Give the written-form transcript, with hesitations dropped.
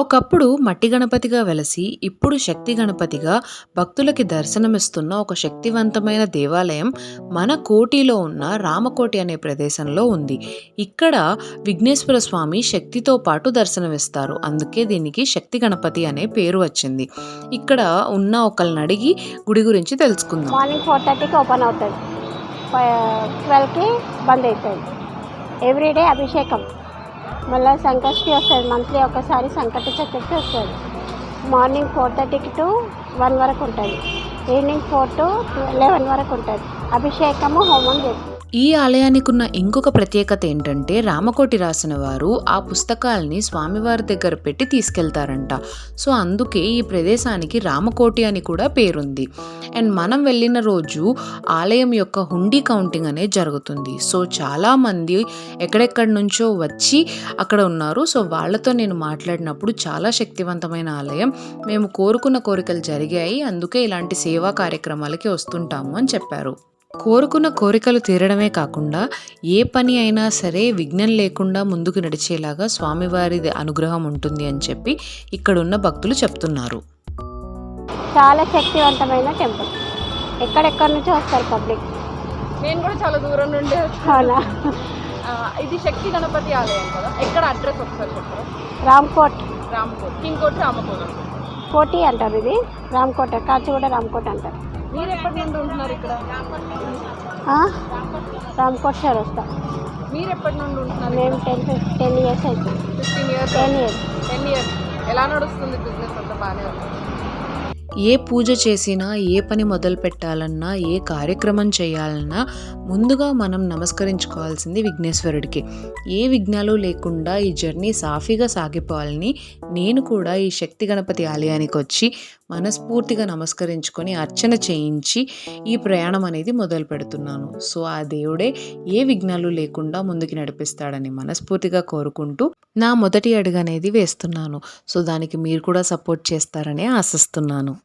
ఒకప్పుడు మట్టి గణపతిగా వెలసి ఇప్పుడు శక్తి గణపతిగా భక్తులకి దర్శనమిస్తున్న ఒక శక్తివంతమైన దేవాలయం మన కోటిలో ఉన్న రామకోటి అనే ప్రదేశంలో ఉంది. ఇక్కడ విఘ్నేశ్వర స్వామి శక్తితో పాటు దర్శనమిస్తారు. అందుకే దీనికి శక్తి గణపతి అనే పేరు వచ్చింది. ఇక్కడ ఉన్న ఒకళ్ళని అడిగి గుడి గురించి తెలుసుకుందాం. మార్నింగ్ 4:30కి ఓపెన్ అవుతుంది, 12కి బంద్ అవుతుంది. ఎవ్రీడే అభిషేకం. మళ్ళీ సంకష్టి వస్తుంది, మంత్లీ ఒకసారి సంకట చతుర్థి వస్తుంది. మార్నింగ్ 4:30 to 1 వరకు ఉంటుంది, ఈవినింగ్ 4 to 11 వరకు ఉంటుంది. అభిషేకము హోమం చేస్తుంది. ఈ ఆలయానికి ఉన్న ఇంకొక ప్రత్యేకత ఏంటంటే రామకోటి రాసిన వారు ఆ పుస్తకాలని స్వామివారి దగ్గర పెట్టి తీసుకెళ్తారంట. సో అందుకే ఈ ప్రదేశానికి రామకోటి అని కూడా పేరుంది. అండ్ మనం వెళ్ళిన రోజు ఆలయం యొక్క హుండీ కౌంటింగ్ అనేది జరుగుతుంది. సో చాలామంది ఎక్కడెక్కడి నుంచో వచ్చి అక్కడ ఉన్నారు. సో వాళ్ళతో నేను మాట్లాడినప్పుడు చాలా శక్తివంతమైన ఆలయం, మేము కోరుకున్న కోరికలు జరిగాయి, అందుకే ఇలాంటి సేవా కార్యక్రమాలకి వస్తుంటాము అని చెప్పారు. కోరుకున్న కోరికలు తీరడమే కాకుండా ఏ పని అయినా సరే విఘ్నం లేకుండా ముందుకు నడిచేలాగా స్వామివారి అనుగ్రహం ఉంటుంది అని చెప్పి ఇక్కడున్న భక్తులు చెప్తున్నారు. చాలా శక్తివంతమైన టెంపుల్, ఎక్కడెక్కడి నుంచో వస్తారు పబ్లిక్. నేను కూడా చాలా దూరం నుండి అవునా? ఇది శక్తి గణపతి ఆలయం కదా, ఎక్కడ అడ్రస్ ఒకసారి చెప్పారు? రామ్కోట్, కింగ్కోట్, రామకోట, కోటి అంటారు. ఇది రామ్కోట, కాచిగూడ రామ్కోట్ అంటారు. మీరు ఎప్పటి నుండి ఉంటున్నారు ఇక్కడ? రామ్కోట్ సార్ వస్తాం. మీరు ఎప్పటి నుండి ఉంటున్నారు? మేము 10 years అవుతుంది. 10 years. ఎలా నడుస్తుంది బిజినెస్? అంతా బాగానే ఉంది. ఏ పూజ చేసినా, ఏ పని మొదలు పెట్టాలన్నా, ఏ కార్యక్రమం చేయాలన్నా ముందుగా మనం నమస్కరించుకోవాల్సింది విఘ్నేశ్వరుడికి. ఏ విఘ్నాలు లేకుండా ఈ జర్నీ సాఫీగా సాగిపోవాలని నేను కూడా ఈ శక్తి గణపతి ఆలయానికి వచ్చి మనస్ఫూర్తిగా నమస్కరించుకొని అర్చన చేయించి ఈ ప్రయాణం అనేది మొదలు పెడుతున్నాను. సో ఆ దేవుడే ఏ విఘ్నాలు లేకుండా ముందుకు నడిపిస్తాడని మనస్ఫూర్తిగా కోరుకుంటూ నా మొదటి అడుగు అనేది వేస్తున్నాను. సో దానికి మీరు కూడా సపోర్ట్ చేస్తారని ఆశిస్తున్నాను.